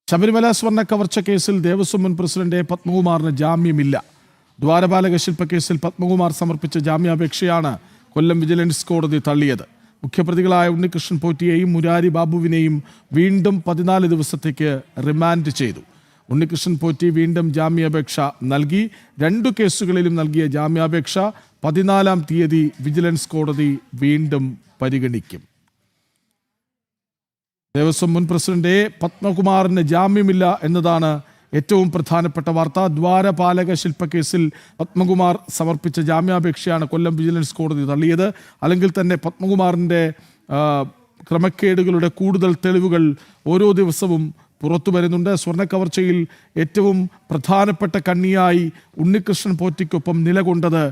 ശബരിമല സ്വർണ്ണ കവർച്ച കേസിൽ ദേവസ്വം മുൻ പ്രസിഡന്റ് പത്മകുമാറിന് ജാമ്യമില്ല. ദ്വാരപാലക ശില്പക്കേസിൽ പത്മകുമാർ സമർപ്പിച്ച ജാമ്യാപേക്ഷയാണ് കൊല്ലം വിജിലൻസ് കോടതി തള്ളിയത്. മുഖ്യപ്രതികളായ ഉണ്ണികൃഷ്ണൻ പോറ്റിയെയും മുരാരി ബാബുവിനെയും വീണ്ടും 14 ദിവസത്തേക്ക് റിമാൻഡ് ചെയ്തു. ഉണ്ണികൃഷ്ണൻ പോറ്റി വീണ്ടും ജാമ്യാപേക്ഷ നൽകി. 2 കേസുകളിലും നൽകിയ ജാമ്യാപേക്ഷ 14-ാം തീയതി വിജിലൻസ് കോടതി വീണ്ടും പരിഗണിക്കും. ദേവസ്വം മുൻ പ്രസിഡന്റ് പത്മകുമാറിന് ജാമ്യമില്ല എന്നതാണ് ഏറ്റവും പ്രധാനപ്പെട്ട വാർത്ത. ദ്വാരപാലക ശില്പക്കേസിൽ പത്മകുമാർ സമർപ്പിച്ച ജാമ്യാപേക്ഷയാണ് കൊല്ലം വിജിലൻസ് കോടതി തള്ളിയത്. അല്ലെങ്കിൽ തന്നെ പത്മകുമാറിൻ്റെ ക്രമക്കേടുകളുടെ കൂടുതൽ തെളിവുകൾ ഓരോ ദിവസവും പുറത്തു വരുന്നുണ്ട്. സ്വർണ്ണക്കവർച്ചയിൽ ഏറ്റവും പ്രധാനപ്പെട്ട കണ്ണിയായി ഉണ്ണികൃഷ്ണൻ പോറ്റിക്കൊപ്പം നിലകൊണ്ടത്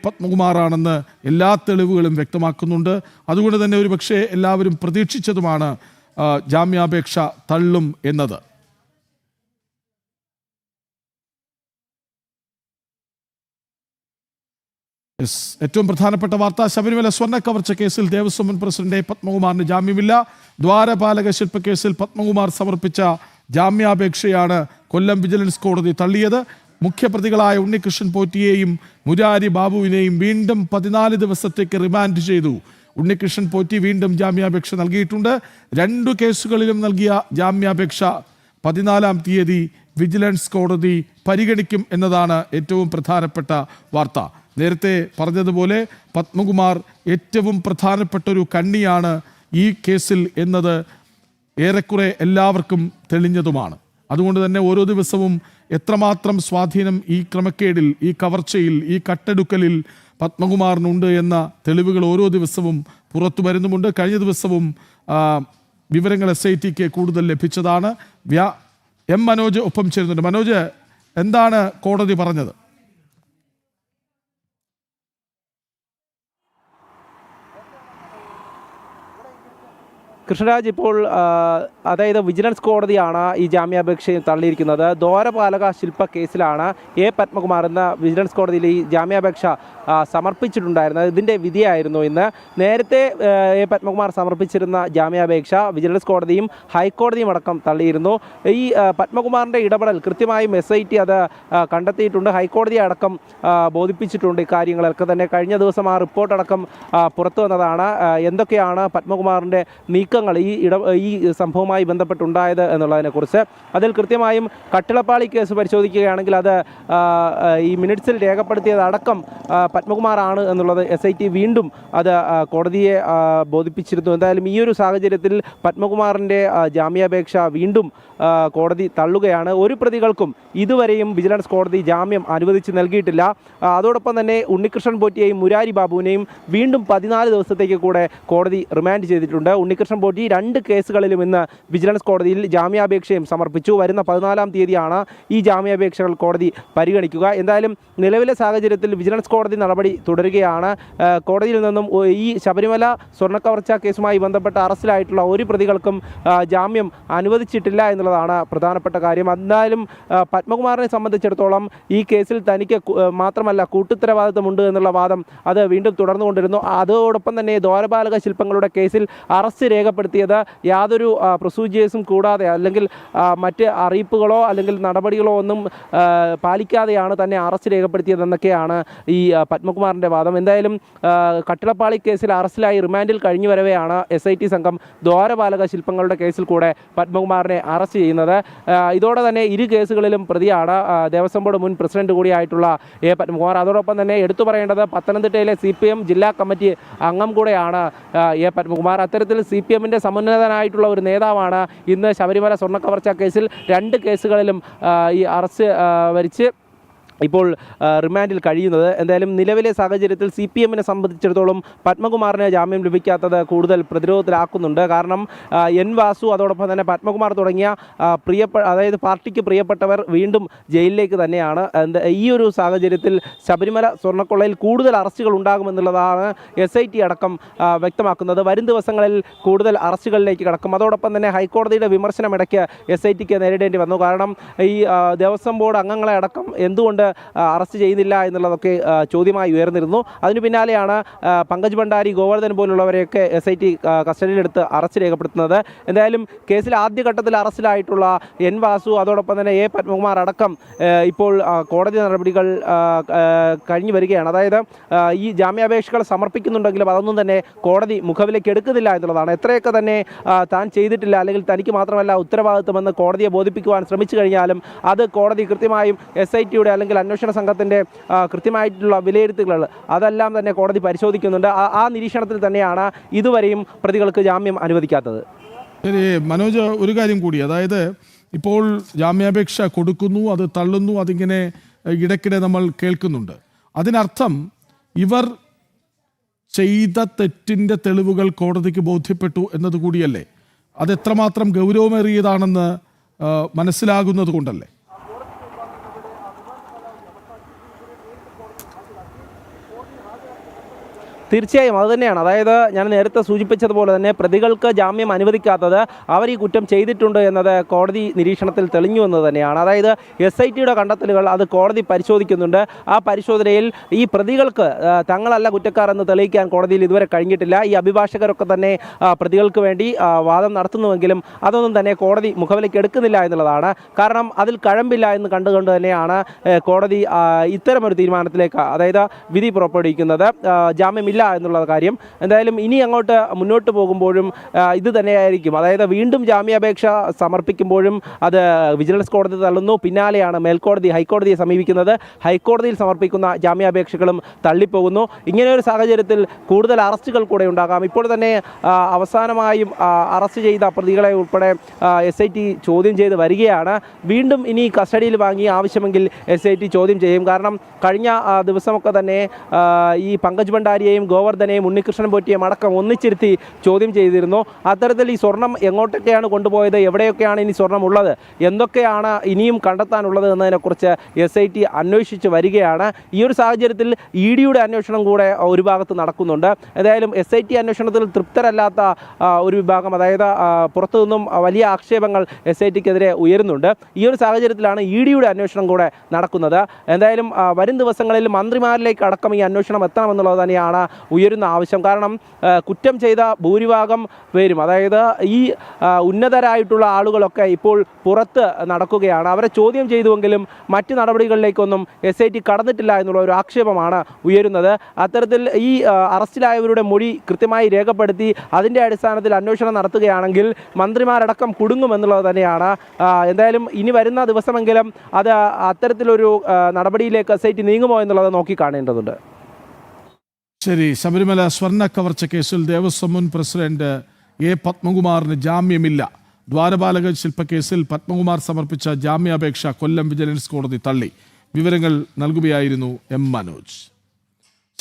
പത്മകുമാറാണെന്ന് എല്ലാ തെളിവുകളും വ്യക്തമാക്കുന്നുണ്ട്. അതുകൊണ്ട് തന്നെ ഒരുപക്ഷെ എല്ലാവരും പ്രതീക്ഷിച്ചതുമാണ് ജാമ്യാപേക്ഷ തള്ളും എന്നത്. ഏറ്റവും പ്രധാനപ്പെട്ട വാർത്ത, ശബരിമല സ്വർണ്ണ കവർച്ച കേസിൽ ദേവസ്വം മുൻ പ്രസിഡന്റ് പത്മകുമാറിന് ജാമ്യമില്ല. ദ്വാരപാലക ശില്പക്കേസിൽ പത്മകുമാർ സമർപ്പിച്ച ജാമ്യാപേക്ഷയാണ് കൊല്ലം വിജിലൻസ് കോടതി തള്ളിയത്. മുഖ്യപ്രതികളായ ഉണ്ണികൃഷ്ണൻ പോറ്റിയെയും മുരാരി ബാബുവിനെയും വീണ്ടും 14 ദിവസത്തേക്ക് റിമാൻഡ് ചെയ്തു. ഉണ്ണികൃഷ്ണൻ പോറ്റി വീണ്ടും ജാമ്യാപേക്ഷ നൽകിയിട്ടുണ്ട്. 2 കേസുകളിലും നൽകിയ ജാമ്യാപേക്ഷ 14-ാം തീയതി വിജിലൻസ് കോടതി പരിഗണിക്കും എന്നതാണ് ഏറ്റവും പ്രധാനപ്പെട്ട വാർത്ത. നേരത്തെ പറഞ്ഞതുപോലെ പത്മകുമാർ ഏറ്റവും പ്രധാനപ്പെട്ട ഒരു കണ്ണിയാണ് ഈ കേസിൽ എന്നത് ഏറെക്കുറെ എല്ലാവർക്കും തെളിഞ്ഞതുമാണ്. അതുകൊണ്ട് തന്നെ ഓരോ ദിവസവും എത്രമാത്രം സ്വാധീനം ഈ ക്രമക്കേടിൽ, ഈ കവർച്ചയിൽ, ഈ കട്ടെടുക്കലിൽ പത്മകുമാറിനുണ്ട് എന്ന തെളിവുകൾ ഓരോ ദിവസവും പുറത്തു വരുന്നുമുണ്ട്. കഴിഞ്ഞ ദിവസവും വിവരങ്ങൾ SITക്ക് കൂടുതൽ ലഭിച്ചതാണ്. M മനോജ് ഒപ്പം ചേരുന്നുണ്ട്. മനോജ്, എന്താണ് കോടതി പറഞ്ഞത്? കൃഷ്ണരാജ്, ഇപ്പോൾ അതായത് വിജിലൻസ് കോടതിയാണ് ഈ ജാമ്യാപേക്ഷ തള്ളിയിരിക്കുന്നത്. ദ്വാരപാലക ശില്പ കേസിലാണ് പത്മകുമാർ എന്ന വിജിലൻസ് കോടതിയിൽ ഈ ജാമ്യാപേക്ഷ സമർപ്പിച്ചിട്ടുണ്ടായിരുന്നത്. ഇതിൻ്റെ വിധിയായിരുന്നു ഇന്ന്. നേരത്തെ പത്മകുമാർ സമർപ്പിച്ചിരുന്ന ജാമ്യാപേക്ഷ വിജിലൻസ് കോടതിയും ഹൈക്കോടതിയും അടക്കം തള്ളിയിരുന്നു. ഈ പത്മകുമാറിൻ്റെ ഇടപെടൽ കൃത്യമായും SIT അത് കണ്ടെത്തിയിട്ടുണ്ട്. ഹൈക്കോടതിയെ അടക്കം ബോധിപ്പിച്ചിട്ടുണ്ട് ഇക്കാര്യങ്ങളൊക്കെ തന്നെ. കഴിഞ്ഞ ദിവസം ആ റിപ്പോർട്ടടക്കം പുറത്തു വന്നതാണ്. എന്തൊക്കെയാണ് പത്മകുമാറിൻ്റെ നീക്കങ്ങൾ ഈ സംഭവവുമായി ബന്ധപ്പെട്ടുണ്ടായത് എന്നുള്ളതിനെക്കുറിച്ച്. അതിൽ കൃത്യമായും കട്ടിളപ്പാളി കേസ് പരിശോധിക്കുകയാണെങ്കിൽ അത് ഈ മിനിറ്റ്സിൽ രേഖപ്പെടുത്തിയതടക്കം പത്മകുമാറാണ് എന്നുള്ളത് SIT വീണ്ടും അത് കോടതിയെ ബോധിപ്പിച്ചിരുന്നു. എന്തായാലും ഈ ഒരു സാഹചര്യത്തിൽ പത്മകുമാറിൻ്റെ ജാമ്യാപേക്ഷ വീണ്ടും കോടതി തള്ളുകയാണ്. ഒരു പ്രതികൾക്കും ഇതുവരെയും വിജിലൻസ് കോടതി ജാമ്യം അനുവദിച്ച് നൽകിയിട്ടില്ല. അതോടൊപ്പം തന്നെ ഉണ്ണികൃഷ്ണൻ പോറ്റിയെയും മുരാരി ബാബുവിനെയും വീണ്ടും 14 ദിവസത്തേക്ക് കൂടെ കോടതി റിമാൻഡ് ചെയ്തിട്ടുണ്ട്. ഉണ്ണികൃഷ്ണൻ പോറ്റി 2 കേസുകളിലും ഇന്ന് വിജിലൻസ് കോടതിയിൽ ജാമ്യാപേക്ഷയും സമർപ്പിച്ചു. വരുന്ന 14-ാം തീയതിയാണ് ഈ ജാമ്യാപേക്ഷകൾ കോടതി പരിഗണിക്കുക. എന്തായാലും നിലവിലെ സാഹചര്യത്തിൽ വിജിലൻസ് കോടതി നടപടി തുടരുകയാണ്. കോടതിയിൽ നിന്നും ഈ ശബരിമല സ്വർണ്ണക്കവർച്ച കേസുമായി ബന്ധപ്പെട്ട് അറസ്റ്റിലായിട്ടുള്ള ഒരു പ്രതികൾക്കും ജാമ്യം അനുവദിച്ചിട്ടില്ല എന്നുള്ളതാണ് പ്രധാനപ്പെട്ട കാര്യം. എന്തായാലും പത്മകുമാറിനെ സംബന്ധിച്ചിടത്തോളം ഈ കേസിൽ തനിക്ക് മാത്രമല്ല കൂട്ടുത്തരവാദിത്തമുണ്ട് എന്നുള്ള വാദം അത് വീണ്ടും തുടർന്നുകൊണ്ടിരുന്നു. അതോടൊപ്പം തന്നെ ദ്വാരപാലക ശില്പങ്ങളുടെ കേസിൽ അറസ്റ്റ് രേഖപ്പെടുത്തിയത് യാതൊരു പ്രൊസീജിയേഴ്സും കൂടാതെ, അല്ലെങ്കിൽ മറ്റ് അറിയിപ്പുകളോ അല്ലെങ്കിൽ നടപടികളോ ഒന്നും പാലിക്കാതെയാണ് തന്നെ അറസ്റ്റ് രേഖപ്പെടുത്തിയതെന്നൊക്കെയാണ് ഈ പത്മകുമാറിൻ്റെ വാദം. എന്തായാലും കട്ടിളപ്പാളി കേസിൽ അറസ്റ്റിലായി റിമാൻഡിൽ കഴിഞ്ഞു വരവെയാണ് SIT സംഘം ദ്വാരപാലക ശില്പങ്ങളുടെ കേസിൽ കൂടെ പത്മകുമാറിനെ അറസ്റ്റ് ചെയ്യുന്നത്. ഇതോടെ തന്നെ 2 കേസുകളിലും പ്രതിയാണ് ദേവസ്വം ബോർഡ് മുൻ പ്രസിഡന്റ് കൂടിയായിട്ടുള്ള പത്മകുമാർ. അതോടൊപ്പം തന്നെ എടുത്തു പറയേണ്ടത് പത്തനംതിട്ടയിലെ CPM ജില്ലാ കമ്മിറ്റി അംഗം കൂടെയാണ് പത്മകുമാർ. അത്തരത്തിൽ CPMൻ്റെ സമുന്നതനായിട്ടുള്ള ഒരു നേതാവാണ് ഇന്ന് ശബരിമല സ്വർണ്ണക്കവർച്ച കേസിൽ 2 കേസുകളിലും ഈ അറസ്റ്റ് വരിച്ച് ഇപ്പോൾ റിമാൻഡിൽ കഴിയുന്നത്. എന്തായാലും നിലവിലെ സാഹചര്യത്തിൽ CPMനെ സംബന്ധിച്ചിടത്തോളം പത്മകുമാറിന് ജാമ്യം ലഭിക്കാത്തത് കൂടുതൽ പ്രതിരോധത്തിലാക്കുന്നുണ്ട്. കാരണം N വാസു, അതോടൊപ്പം തന്നെ പത്മകുമാർ തുടങ്ങിയ അതായത് പാർട്ടിക്ക് പ്രിയപ്പെട്ടവർ വീണ്ടും ജയിലിലേക്ക് തന്നെയാണ്. ഈ ഒരു സാഹചര്യത്തിൽ ശബരിമല സ്വർണ്ണക്കൊള്ളയിൽ കൂടുതൽ അറസ്റ്റുകൾ ഉണ്ടാകുമെന്നുള്ളതാണ് SIT അടക്കം വ്യക്തമാക്കുന്നത്. വരും ദിവസങ്ങളിൽ കൂടുതൽ അറസ്റ്റുകളിലേക്ക് കടക്കും. അതോടൊപ്പം തന്നെ ഹൈക്കോടതിയുടെ വിമർശനം ഇടയ്ക്ക് SITക്ക് നേരിടേണ്ടി വന്നു. കാരണം ഈ ദേവസ്വം ബോർഡ് അംഗങ്ങളെ അടക്കം എന്തുകൊണ്ട് എന്തുകൊണ്ട് അറസ്റ്റ് ചെയ്യുന്നില്ല എന്നുള്ളതൊക്കെ ചോദ്യമായി ഉയർന്നിരുന്നു. അതിനു പിന്നാലെയാണ് പങ്കജ് ഭണ്ഡാരി, ഗോവർദ്ധൻ പോലുള്ളവരെയൊക്കെ SIT കസ്റ്റഡിയിലെടുത്ത് അറസ്റ്റ് രേഖപ്പെടുത്തുന്നത്. എന്തായാലും കേസിൽ ആദ്യഘട്ടത്തിൽ അറസ്റ്റിലായിട്ടുള്ള N വാസു, അതോടൊപ്പം തന്നെ A പത്മകുമാർ അടക്കം ഇപ്പോൾ കോടതി നടപടികൾ കഴിഞ്ഞു വരികയാണ്. അതായത് ഈ ജാമ്യാപേക്ഷകൾ സമർപ്പിക്കുന്നുണ്ടെങ്കിലും അതൊന്നും തന്നെ കോടതി മുഖവിലേക്ക് എടുക്കുന്നില്ല എന്നുള്ളതാണ്. എത്രയൊക്കെ തന്നെ താൻ ചെയ്തിട്ടില്ല, അല്ലെങ്കിൽ തനിക്ക് മാത്രമല്ല ഉത്തരവാദിത്വമെന്ന് കോടതിയെ ബോധിപ്പിക്കുവാൻ ശ്രമിച്ചു കഴിഞ്ഞാലും അത് കോടതി കൃത്യമായും SITയുടെ അല്ലെങ്കിൽ അന്വേഷണ സംഘത്തിൻ്റെ കൃത്യമായിട്ടുള്ള വിലയിരുത്തലുകൾ അതെല്ലാം തന്നെ കോടതി പരിശോധിക്കുന്നുണ്ട്. ആ നിരീക്ഷണത്തിൽ തന്നെയാണ് ഇതുവരെയും പ്രതികൾക്ക് ജാമ്യം അനുവദിക്കാത്തത്. ശരി മനോജ്, ഒരു കാര്യം കൂടി, അതായത് ഇപ്പോൾ ജാമ്യാപേക്ഷ കൊടുക്കുന്നു, അത് തള്ളുന്നു, അതിങ്ങനെ ഇടയ്ക്കിടെ നമ്മൾ കേൾക്കുന്നുണ്ട്. അതിനർത്ഥം ഇവർ ചെയ്ത തെറ്റിൻ്റെ തെളിവുകൾ കോടതിക്ക് ബോധ്യപ്പെട്ടു എന്നതുകൂടിയല്ലേ? അത് എത്രമാത്രം ഗൗരവമേറിയതാണെന്ന് മനസ്സിലാകുന്നത് കൊണ്ടല്ലേ? തീർച്ചയായും അതുതന്നെയാണ്. അതായത് ഞാൻ നേരത്തെ സൂചിപ്പിച്ചതുപോലെ തന്നെ പ്രതികൾക്ക് ജാമ്യം അനുവദിക്കാത്തത് അവർ ഈ കുറ്റം ചെയ്തിട്ടുണ്ട് എന്നത് കോടതി നിരീക്ഷണത്തിൽ തെളിഞ്ഞു എന്നത് തന്നെയാണ്. അതായത് SITയുടെ കണ്ടെത്തലുകൾ അത് കോടതി പരിശോധിക്കുന്നുണ്ട്. ആ പരിശോധനയിൽ ഈ പ്രതികൾക്ക് തങ്ങളല്ല കുറ്റക്കാർ എന്ന് തെളിയിക്കാൻ കോടതിയിൽ ഇതുവരെ കഴിഞ്ഞിട്ടില്ല. ഈ അഭിഭാഷകരൊക്കെ തന്നെ പ്രതികൾക്ക് വേണ്ടി വാദം നടത്തുന്നുവെങ്കിലും അതൊന്നും തന്നെ കോടതി മുഖവിലേക്ക് എടുക്കുന്നില്ല എന്നുള്ളതാണ്. കാരണം അതിൽ കഴമ്പില്ല എന്ന് കണ്ടുകൊണ്ട് തന്നെയാണ് കോടതി ഇത്തരമൊരു തീരുമാനത്തിലേക്ക്, അതായത് വിധി പുറപ്പെടുവിക്കുന്നത്. ജാമ്യമില്ല എന്നുള്ള കാര്യം എന്തായാലും ഇനി അങ്ങോട്ട് മുന്നോട്ട് പോകുമ്പോഴും ഇത് തന്നെയായിരിക്കും. അതായത് വീണ്ടും ജാമ്യാപേക്ഷ സമർപ്പിക്കുമ്പോഴും അത് വിജിലൻസ് കോടതി തള്ളുന്നു. പിന്നാലെയാണ് മേൽക്കോടതി ഹൈക്കോടതിയെ സമീപിക്കുന്നത്. ഹൈക്കോടതിയിൽ സമർപ്പിക്കുന്ന ജാമ്യാപേക്ഷകളും തള്ളിപ്പോകുന്നു. ഇങ്ങനെയൊരു സാഹചര്യത്തിൽ കൂടുതൽ അറസ്റ്റുകൾ കൂടെ ഉണ്ടാകാം. ഇപ്പോൾ തന്നെ അവസാനമായും അറസ്റ്റ് ചെയ്ത പ്രതികളെ ഉൾപ്പെടെ SIT ചോദ്യം ചെയ്ത് വരികയാണ്. വീണ്ടും ഇനി കസ്റ്റഡിയിൽ വാങ്ങി ആവശ്യമെങ്കിൽ SIT ചോദ്യം ചെയ്യും. കാരണം കഴിഞ്ഞ ദിവസമൊക്കെ തന്നെ ഈ പങ്കജ് ഭണ്ഡാരിയെയും ഗോവർദ്ധനെയും ഉണ്ണികൃഷ്ണൻ പോറ്റിയും അടക്കം ഒന്നിച്ചിരുത്തി ചോദ്യം ചെയ്തിരുന്നു. അത്തരത്തിൽ ഈ സ്വർണം എങ്ങോട്ടൊക്കെയാണ് കൊണ്ടുപോയത്, എവിടെയൊക്കെയാണ് ഇനി സ്വർണം ഉള്ളത്, എന്തൊക്കെയാണ് ഇനിയും കണ്ടെത്താനുള്ളത് എന്നതിനെക്കുറിച്ച് SIT അന്വേഷിച്ച് വരികയാണ്. ഈ ഒരു സാഹചര്യത്തിൽ EDയുടെ അന്വേഷണം കൂടെ ഒരു ഭാഗത്ത് നടക്കുന്നുണ്ട്. ഏതായാലും SIT അന്വേഷണത്തിൽ തൃപ്തരല്ലാത്ത ഒരു വിഭാഗം, അതായത് പുറത്തു നിന്നും വലിയ ആക്ഷേപങ്ങൾ SITക്കെതിരെ ഉയരുന്നുണ്ട്. ഈ ഒരു സാഹചര്യത്തിലാണ് EDയുടെ അന്വേഷണം കൂടെ നടക്കുന്നത്. എന്തായാലും വരും ദിവസങ്ങളിൽ മന്ത്രിമാരിലേക്ക് അടക്കം ഈ അന്വേഷണം എത്തണമെന്നുള്ളത് തന്നെയാണ് ഉയരുന്ന ആവശ്യം. കാരണം കുറ്റം ചെയ്ത ഭൂരിഭാഗം പേരും, അതായത് ഈ ഉന്നതരായിട്ടുള്ള ആളുകളൊക്കെ ഇപ്പോൾ പുറത്ത് നടക്കുകയാണ്. അവരെ ചോദ്യം ചെയ്തുവെങ്കിലും മറ്റ് നടപടികളിലേക്കൊന്നും SIT കടന്നിട്ടില്ല എന്നുള്ള ഒരു ആക്ഷേപമാണ് ഉയരുന്നത്. അത്തരത്തിൽ ഈ അറസ്റ്റിലായവരുടെ മൊഴി കൃത്യമായി രേഖപ്പെടുത്തി അതിൻ്റെ അടിസ്ഥാനത്തിൽ അന്വേഷണം നടത്തുകയാണെങ്കിൽ മന്ത്രിമാരടക്കം കുടുങ്ങുമെന്നുള്ളത് തന്നെയാണ്. എന്തായാലും ഇനി വരുന്ന ദിവസമെങ്കിലും അത് അത്തരത്തിലൊരു നടപടിയിലേക്ക് SIT നീങ്ങുമോ എന്നുള്ളത് നോക്കി കാണേണ്ടതുണ്ട്. ശരി, ശബരിമല സ്വർണ്ണ കവർച്ച കേസിൽ ദേവസ്വം മുൻ പ്രസിഡന്റ് A പത്മകുമാറിന് ജാമ്യമില്ല. ദ്വാരപാലക ശില്പക്കേസിൽ പത്മകുമാർ സമർപ്പിച്ച ജാമ്യാപേക്ഷ കൊല്ലം വിജിലൻസ് കോടതി തള്ളി. വിവരങ്ങൾ നൽകുകയായിരുന്നു M മനോജ്.